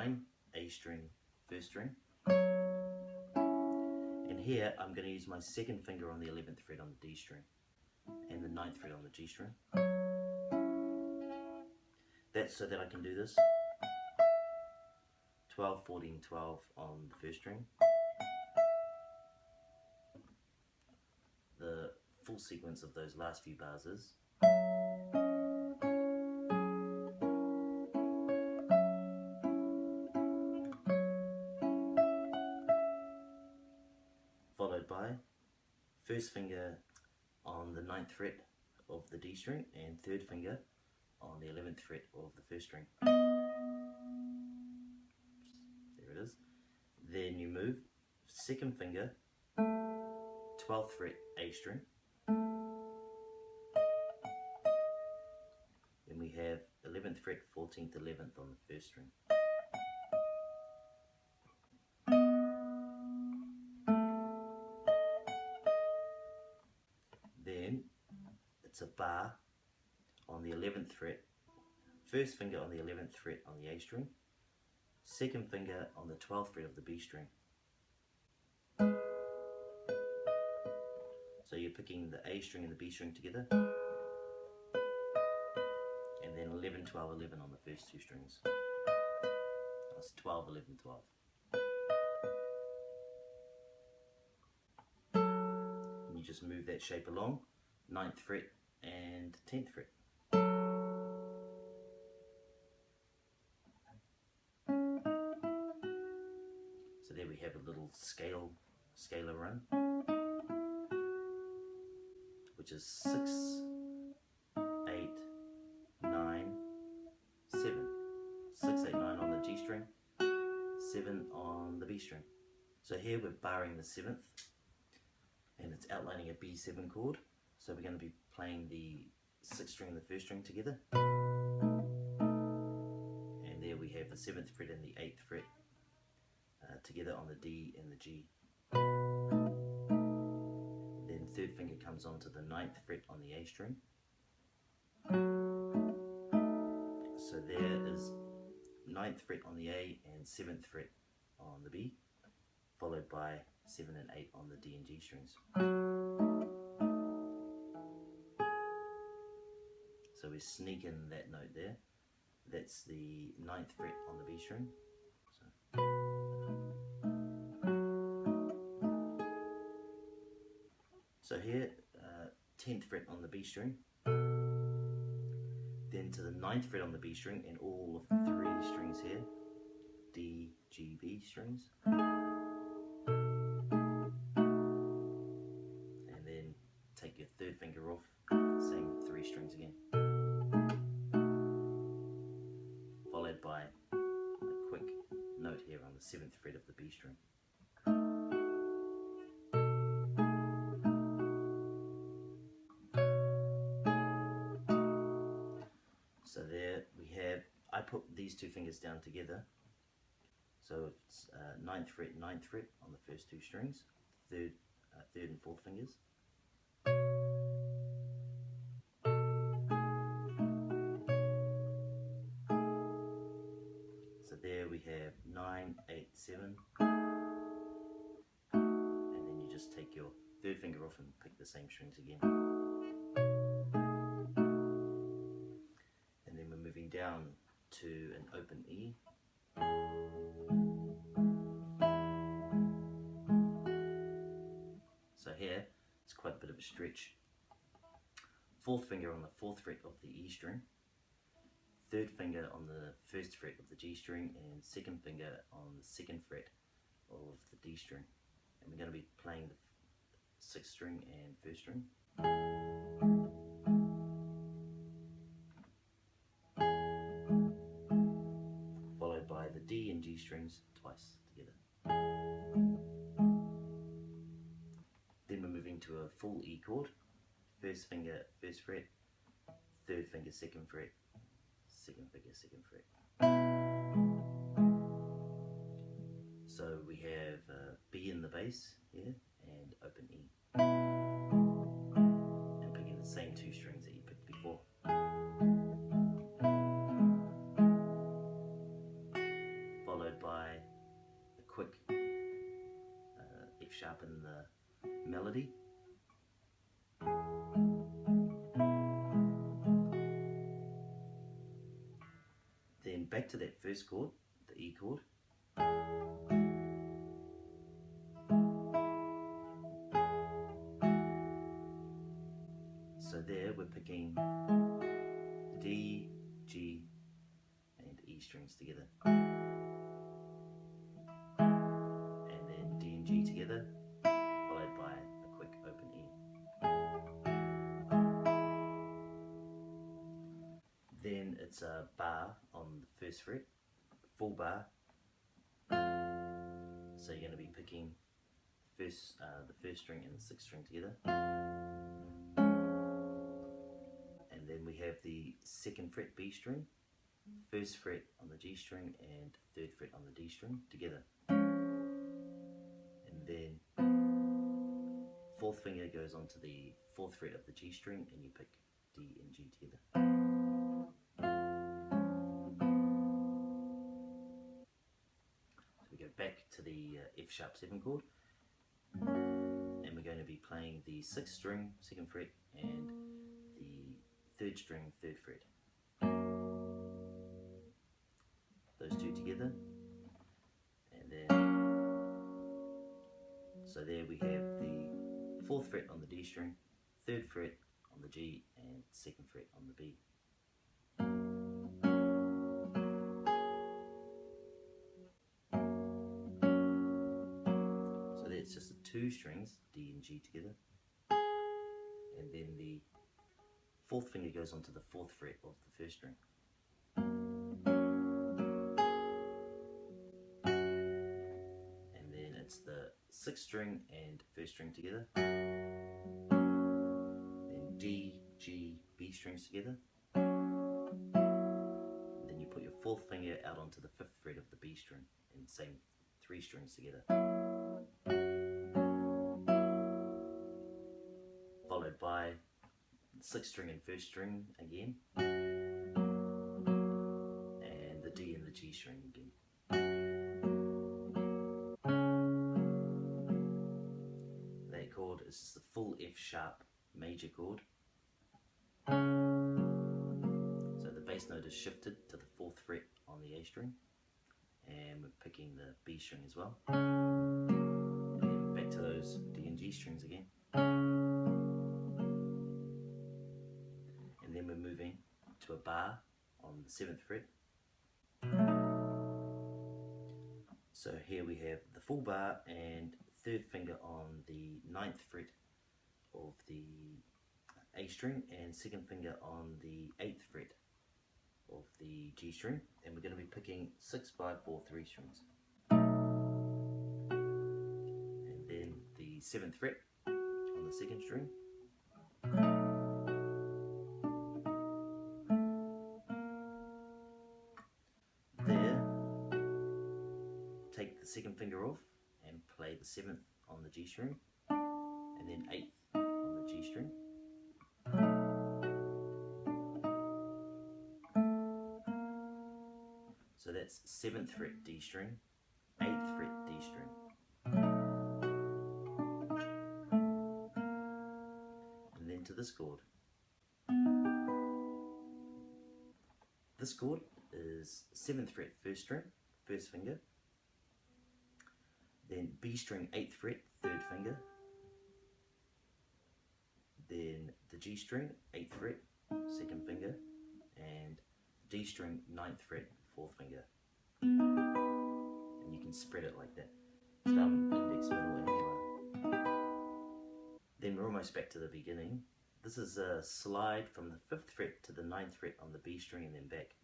9, A string, first string. And here I'm going to use my second finger on the 11th fret on the D string and the 9th fret on the G string. That's so that I can do this 12, 14, 12 on the first string. The full sequence of those last few bars is followed by first finger on the 9th fret of the D string and third finger on the 11th fret of the first string. There it is. Then you move second finger, 12th fret A string. Then we have 11th fret, 14th, 11th on the first string. Then it's a bar on the 11th fret, first finger on the 11th fret on the A string, second finger on the 12th fret of the B string. So you're picking the A string and the B string together, and then 11, 12, 11 on the first two strings. That's 12, 11, 12. And you just move that shape along, 9th fret and 10th fret. So there we have a little scalar run, which is 6, 8, 9, 7. 6, 8, 9 on the G string, 7 on the B string. So here we're barring the 7th, and it's outlining a B7 chord. So we're going to be playing the 6th string and the 1st string together. And there we have the 7th fret and the 8th fret together on the D and the G. Then third finger comes onto the 9th fret on the A string. So there is 9th fret on the A and 7th fret on the B, followed by 7 and 8 on the D and G strings. So we sneak in that note there. That's the 9th fret on the B string. So here, 10th fret on the B string, then to the 9th fret on the B string and all of the 3 strings here, D, G, B strings, and then take your third finger off, same 3 strings again, followed by a quick note here on the 7th fret of the B string. So there we have, I put these 2 fingers down together, so it's 9th fret on the first 2 strings, third and fourth fingers. So there we have 9, 8, 7, and then you just take your third finger off and pick the same strings again. Down to an open E. So here it's quite a bit of a stretch. Fourth finger on the 4th fret of the E string, third finger on the 1st fret of the G string, and second finger on the 2nd fret of the D string. And we're going to be playing the 6th string and 1st string. D and G strings twice together. Then we're moving to a full E chord. First finger, 1st fret, third finger, 2nd fret, second finger, 2nd fret. So we have B in the bass here and open E. And picking the same 2 strings that you picked before. sharpen the melody. Then back to that first chord, the E chord. So there we're picking D, G and E strings together. And then D and G together, followed by a quick open E. Then it's a bar on the first fret, full bar. So you're going to be picking the first string and the sixth string together. And then we have the second fret B string, first fret on the G string and third fret on the D string together. And then fourth finger goes onto the fourth fret of the G string and you pick D and G together. So we go back to the F sharp 7 chord, and we're going to be playing the sixth string, second fret, and the third string, third fret. Those two together, and then so there we have the fourth fret on the D string, third fret on the G, and second fret on the B. So that's just the two strings, D and G together, and then the fourth finger goes onto the fourth fret of the first string. And then it's the sixth string and first string together. Then D, G, B strings together. And then you put your fourth finger out onto the fifth fret of the B string and same three strings together. Followed by sixth string and first string again, and the D and the G string again. That chord is just the full F sharp major chord. So the bass note is shifted to the fourth fret on the A string, and we're picking the B string as well. And then back to those D and G strings again. And then we're moving to a bar on the 7th fret. So here we have the full bar and third finger on the 9th fret of the A string and second finger on the 8th fret of the G string, and we're going to be picking 6, 5, 4, 3 strings. And then the 7th fret on the second string. Take the second finger off and play the 7th on the G string, and then 8th on the G string. So that's 7th fret D string, 8th fret D string. And then to this chord. This chord is 7th fret first string, first finger. Then B string 8th fret, third finger. Then the G string 8th fret, second finger. And D string 9th fret, fourth finger. And you can spread it like that. Thumb, index, middle, and anywhere. Then we're almost back to the beginning. This is a slide from the 5th fret to the 9th fret on the B string and then back.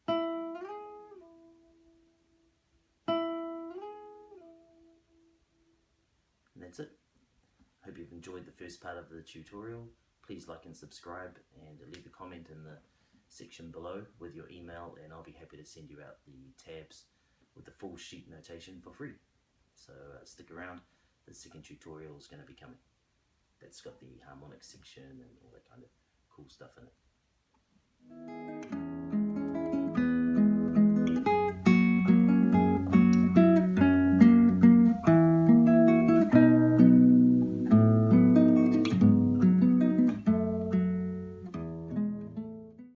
And that's it. Hope you've enjoyed the first part of the tutorial. Please like and subscribe, and leave a comment in the section below with your email, and I'll be happy to send you out the tabs with the full sheet notation for free. So stick around, the second tutorial is going to be coming. That's got the harmonic section and all that kind of cool stuff in it.